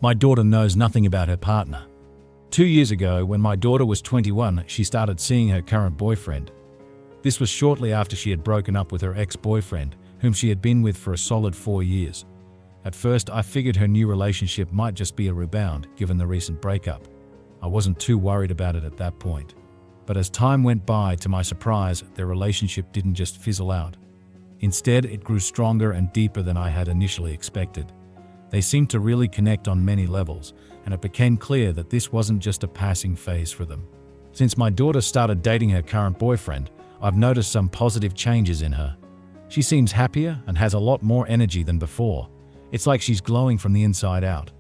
My daughter knows nothing about her partner. 2 years ago, when my daughter was 21, she started seeing her current boyfriend. This was shortly after she had broken up with her ex-boyfriend, whom she had been with for a solid 4 years. At first, I figured her new relationship might just be a rebound, given the recent breakup. I wasn't too worried about it at that point. But as time went by, to my surprise, their relationship didn't just fizzle out. Instead, it grew stronger and deeper than I had initially expected. They seemed to really connect on many levels, and it became clear that this wasn't just a passing phase for them. Since my daughter started dating her current boyfriend, I've noticed some positive changes in her. She seems happier and has a lot more energy than before. It's like she's glowing from the inside out.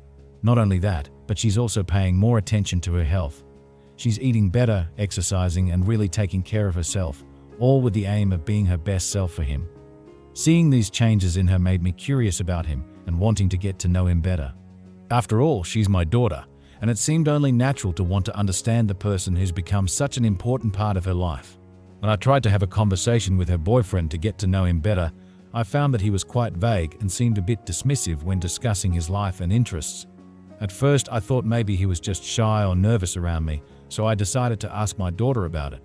Not only that, but she's also paying more attention to her health. She's eating better, exercising, and really taking care of herself, all with the aim of being her best self for him. Seeing these changes in her made me curious about him and wanting to get to know him better. After all, she's my daughter, and it seemed only natural to want to understand the person who's become such an important part of her life. When I tried to have a conversation with her boyfriend to get to know him better, I found that he was quite vague and seemed a bit dismissive when discussing his life and interests. At first, I thought maybe he was just shy or nervous around me, so I decided to ask my daughter about it.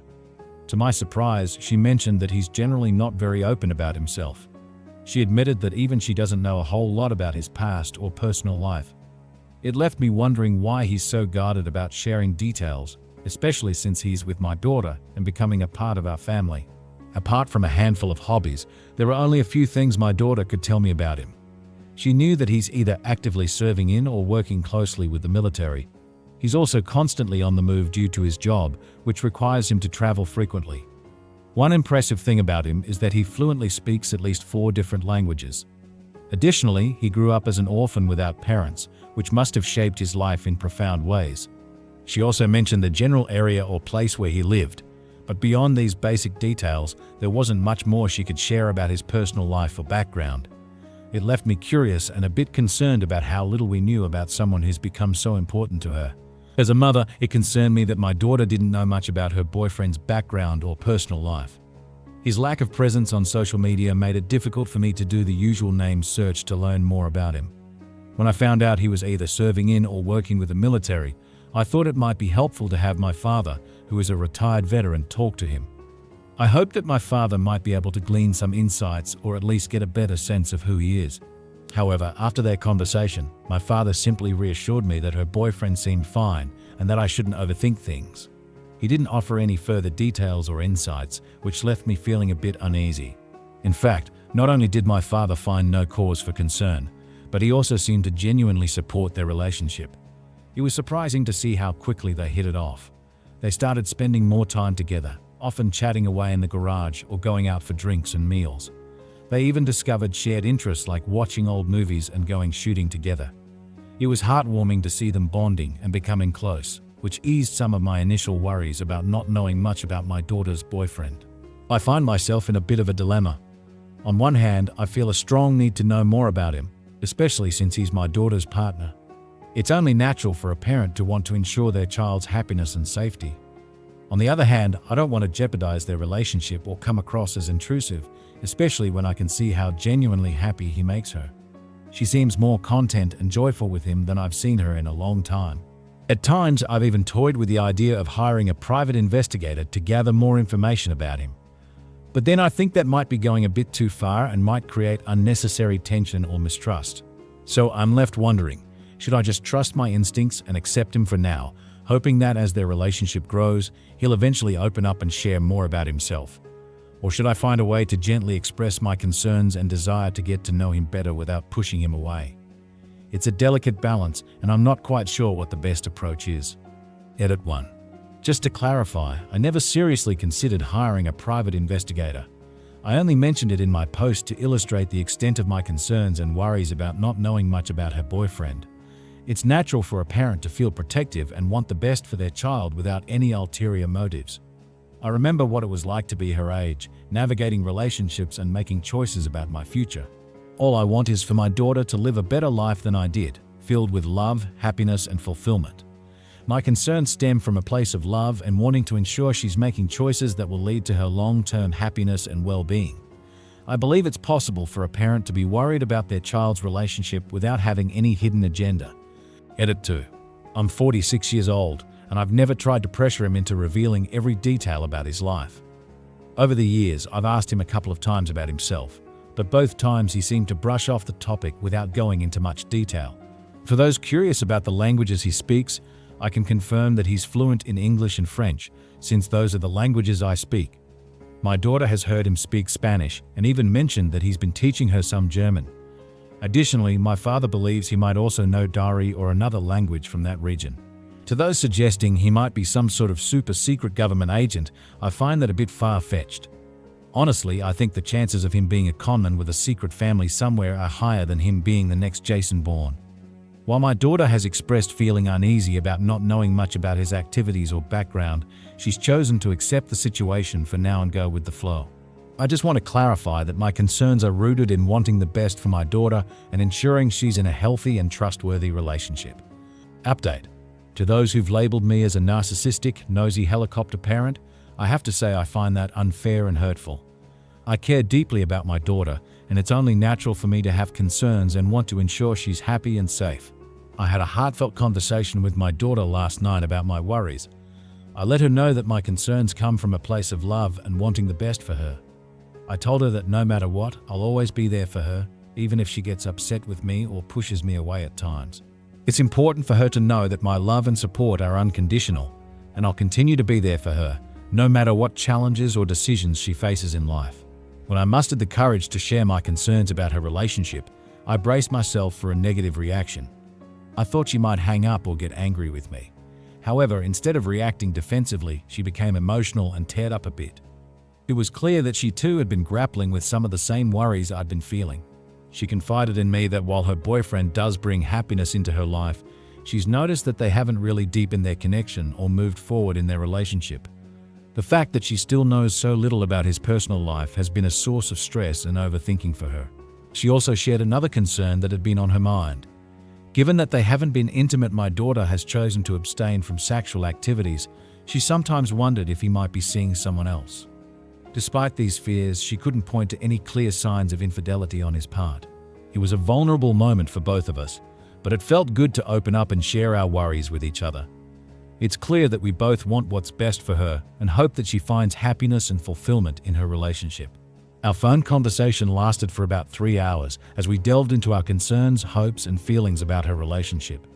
To my surprise, she mentioned that he's generally not very open about himself. She admitted that even she doesn't know a whole lot about his past or personal life. It left me wondering why he's so guarded about sharing details, especially since he's with my daughter and becoming a part of our family. Apart from a handful of hobbies, there were only a few things my daughter could tell me about him. She knew that he's either actively serving in or working closely with the military. He's also constantly on the move due to his job, which requires him to travel frequently. One impressive thing about him is that he fluently speaks at least 4 different languages. Additionally, he grew up as an orphan without parents, which must have shaped his life in profound ways. She also mentioned the general area or place where he lived. But beyond these basic details, there wasn't much more she could share about his personal life or background. It left me curious and a bit concerned about how little we knew about someone who's become so important to her. As a mother, it concerned me that my daughter didn't know much about her boyfriend's background or personal life. His lack of presence on social media made it difficult for me to do the usual name search to learn more about him. When I found out he was either serving in or working with the military, I thought it might be helpful to have my father, who is a retired veteran, talk to him. I hoped that my father might be able to glean some insights or at least get a better sense of who he is. However, after their conversation, my father simply reassured me that her boyfriend seemed fine and that I shouldn't overthink things. He didn't offer any further details or insights, which left me feeling a bit uneasy. In fact, not only did my father find no cause for concern, but he also seemed to genuinely support their relationship. It was surprising to see how quickly they hit it off. They started spending more time together, often chatting away in the garage or going out for drinks and meals. They even discovered shared interests like watching old movies and going shooting together. It was heartwarming to see them bonding and becoming close, which eased some of my initial worries about not knowing much about my daughter's boyfriend. I find myself in a bit of a dilemma. On one hand, I feel a strong need to know more about him, especially since he's my daughter's partner. It's only natural for a parent to want to ensure their child's happiness and safety. On the other hand, I don't want to jeopardize their relationship or come across as intrusive, especially when I can see how genuinely happy he makes her. She seems more content and joyful with him than I've seen her in a long time. At times, I've even toyed with the idea of hiring a private investigator to gather more information about him. But then I think that might be going a bit too far and might create unnecessary tension or mistrust. So I'm left wondering, should I just trust my instincts and accept him for now, hoping that as their relationship grows, he'll eventually open up and share more about himself? Or should I find a way to gently express my concerns and desire to get to know him better without pushing him away? It's a delicate balance, and I'm not quite sure what the best approach is. Edit 1. Just to clarify, I never seriously considered hiring a private investigator. I only mentioned it in my post to illustrate the extent of my concerns and worries about not knowing much about her boyfriend. It's natural for a parent to feel protective and want the best for their child without any ulterior motives. I remember what it was like to be her age, navigating relationships and making choices about my future. All I want is for my daughter to live a better life than I did, filled with love, happiness, and fulfillment. My concerns stem from a place of love and wanting to ensure she's making choices that will lead to her long-term happiness and well-being. I believe it's possible for a parent to be worried about their child's relationship without having any hidden agenda. Edit 2. I'm 46 years old, and I've never tried to pressure him into revealing every detail about his life. Over the years, I've asked him a couple of times about himself, but both times he seemed to brush off the topic without going into much detail. For those curious about the languages he speaks, I can confirm that he's fluent in English and French, since those are the languages I speak. My daughter has heard him speak Spanish and even mentioned that he's been teaching her some German. Additionally, my father believes he might also know Dari or another language from that region. To those suggesting he might be some sort of super secret government agent, I find that a bit far-fetched. Honestly, I think the chances of him being a conman with a secret family somewhere are higher than him being the next Jason Bourne. While my daughter has expressed feeling uneasy about not knowing much about his activities or background, she's chosen to accept the situation for now and go with the flow. I just want to clarify that my concerns are rooted in wanting the best for my daughter and ensuring she's in a healthy and trustworthy relationship. Update. To those who've labeled me as a narcissistic, nosy helicopter parent, I have to say I find that unfair and hurtful. I care deeply about my daughter, and it's only natural for me to have concerns and want to ensure she's happy and safe. I had a heartfelt conversation with my daughter last night about my worries. I let her know that my concerns come from a place of love and wanting the best for her. I told her that no matter what, I'll always be there for her, even if she gets upset with me or pushes me away at times. It's important for her to know that my love and support are unconditional, and I'll continue to be there for her, no matter what challenges or decisions she faces in life. When I mustered the courage to share my concerns about her relationship, I braced myself for a negative reaction. I thought she might hang up or get angry with me. However, instead of reacting defensively, she became emotional and teared up a bit. It was clear that she too had been grappling with some of the same worries I'd been feeling. She confided in me that while her boyfriend does bring happiness into her life, she's noticed that they haven't really deepened their connection or moved forward in their relationship. The fact that she still knows so little about his personal life has been a source of stress and overthinking for her. She also shared another concern that had been on her mind. Given that they haven't been intimate, my daughter has chosen to abstain from sexual activities. She sometimes wondered if he might be seeing someone else. Despite these fears, she couldn't point to any clear signs of infidelity on his part. It was a vulnerable moment for both of us, but it felt good to open up and share our worries with each other. It's clear that we both want what's best for her and hope that she finds happiness and fulfillment in her relationship. Our phone conversation lasted for about 3 hours as we delved into our concerns, hopes, and feelings about her relationship.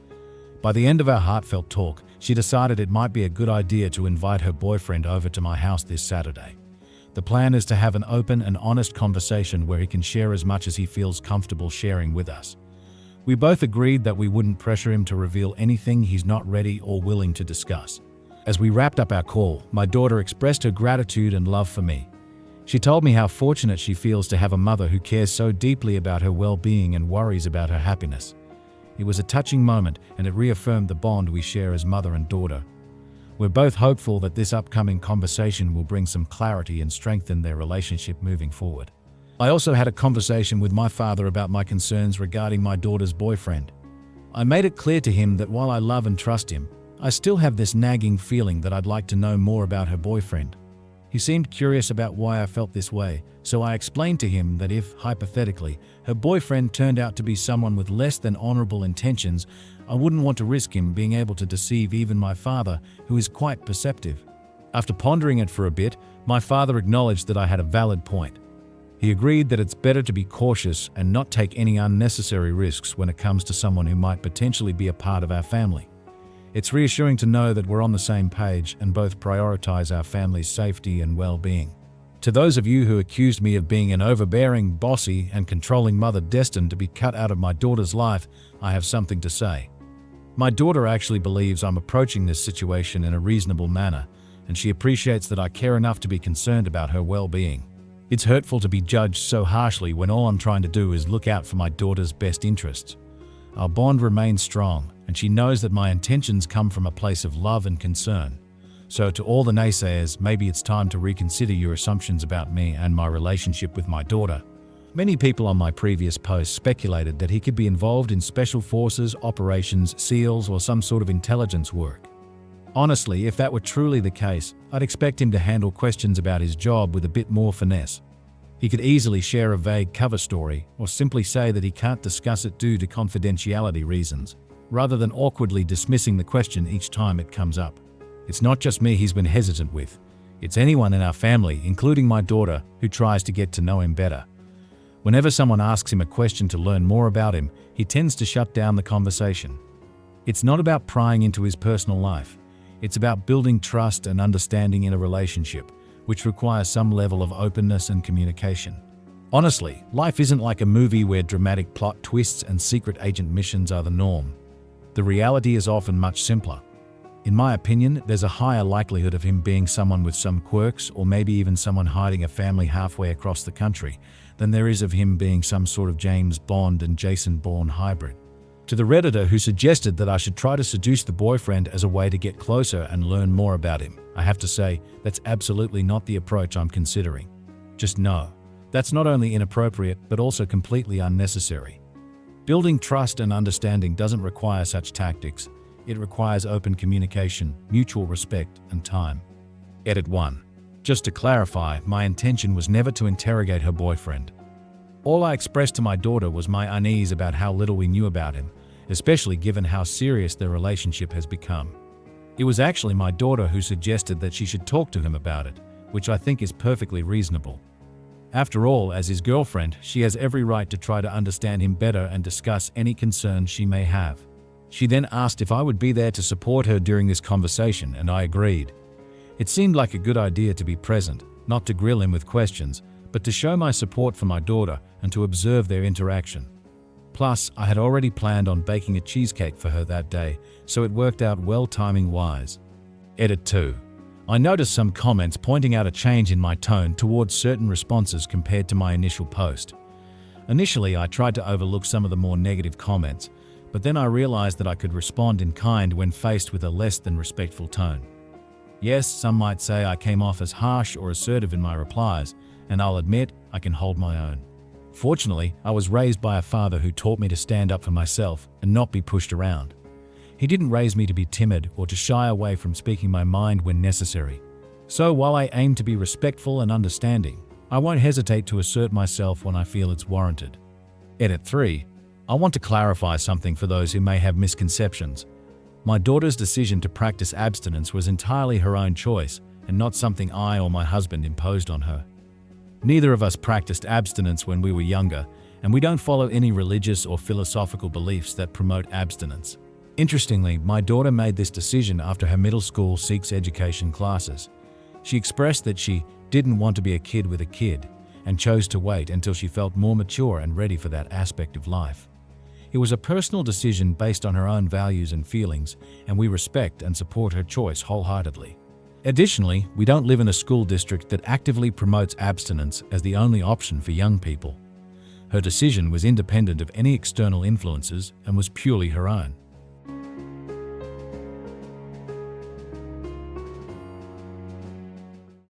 By the end of our heartfelt talk, she decided it might be a good idea to invite her boyfriend over to my house this Saturday. The plan is to have an open and honest conversation where he can share as much as he feels comfortable sharing with us. We both agreed that we wouldn't pressure him to reveal anything he's not ready or willing to discuss. As we wrapped up our call, my daughter expressed her gratitude and love for me. She told me how fortunate she feels to have a mother who cares so deeply about her well-being and worries about her happiness. It was a touching moment, and it reaffirmed the bond we share as mother and daughter. We're both hopeful that this upcoming conversation will bring some clarity and strengthen their relationship moving forward. I also had a conversation with my father about my concerns regarding my daughter's boyfriend. I made it clear to him that while I love and trust him, I still have this nagging feeling that I'd like to know more about her boyfriend. He seemed curious about why I felt this way, so I explained to him that if, hypothetically, her boyfriend turned out to be someone with less than honorable intentions, I wouldn't want to risk him being able to deceive even my father, who is quite perceptive. After pondering it for a bit, my father acknowledged that I had a valid point. He agreed that it's better to be cautious and not take any unnecessary risks when it comes to someone who might potentially be a part of our family. It's reassuring to know that we're on the same page and both prioritize our family's safety and well-being. To those of you who accused me of being an overbearing, bossy, and controlling mother destined to be cut out of my daughter's life, I have something to say. My daughter actually believes I'm approaching this situation in a reasonable manner, and she appreciates that I care enough to be concerned about her well-being. It's hurtful to be judged so harshly when all I'm trying to do is look out for my daughter's best interests. Our bond remains strong, and she knows that my intentions come from a place of love and concern. So to all the naysayers, maybe it's time to reconsider your assumptions about me and my relationship with my daughter. Many people on my previous post speculated that he could be involved in special forces, operations, SEALs, or some sort of intelligence work. Honestly, if that were truly the case, I'd expect him to handle questions about his job with a bit more finesse. He could easily share a vague cover story or simply say that he can't discuss it due to confidentiality reasons. rather than awkwardly dismissing the question each time it comes up. It's not just me he's been hesitant with. It's anyone in our family, including my daughter, who tries to get to know him better. Whenever someone asks him a question to learn more about him, he tends to shut down the conversation. It's not about prying into his personal life. It's about building trust and understanding in a relationship, which requires some level of openness and communication. Honestly, life isn't like a movie where dramatic plot twists and secret agent missions are the norm. The reality is often much simpler. In my opinion, there's a higher likelihood of him being someone with some quirks, or maybe even someone hiding a family halfway across the country, than there is of him being some sort of James Bond and Jason Bourne hybrid. To the Redditor who suggested that I should try to seduce the boyfriend as a way to get closer and learn more about him, I have to say, that's absolutely not the approach I'm considering. Just no. That's not only inappropriate, but also completely unnecessary. Building trust and understanding doesn't require such tactics. It requires open communication, mutual respect, and time. Edit 1. Just to clarify, my intention was never to interrogate her boyfriend. All I expressed to my daughter was my unease about how little we knew about him, especially given how serious their relationship has become. It was actually my daughter who suggested that she should talk to him about it, which I think is perfectly reasonable. After all, as his girlfriend, she has every right to try to understand him better and discuss any concerns she may have. She then asked if I would be there to support her during this conversation, and I agreed. It seemed like a good idea to be present, not to grill him with questions, but to show my support for my daughter and to observe their interaction. Plus, I had already planned on baking a cheesecake for her that day, so it worked out well timing-wise. Edit 2. I noticed some comments pointing out a change in my tone towards certain responses compared to my initial post. Initially, I tried to overlook some of the more negative comments, but then I realized that I could respond in kind when faced with a less than respectful tone. Yes, some might say I came off as harsh or assertive in my replies, and I'll admit I can hold my own. Fortunately, I was raised by a father who taught me to stand up for myself and not be pushed around. He didn't raise me to be timid or to shy away from speaking my mind when necessary. So while I aim to be respectful and understanding, I won't hesitate to assert myself when I feel it's warranted. Edit 3. I want to clarify something for those who may have misconceptions. My daughter's decision to practice abstinence was entirely her own choice and not something I or my husband imposed on her. Neither of us practiced abstinence when we were younger, and we don't follow any religious or philosophical beliefs that promote abstinence. Interestingly, my daughter made this decision after her middle school sex education classes. She expressed that she didn't want to be a kid with a kid and chose to wait until she felt more mature and ready for that aspect of life. It was a personal decision based on her own values and feelings, and we respect and support her choice wholeheartedly. Additionally, we don't live in a school district that actively promotes abstinence as the only option for young people. Her decision was independent of any external influences and was purely her own.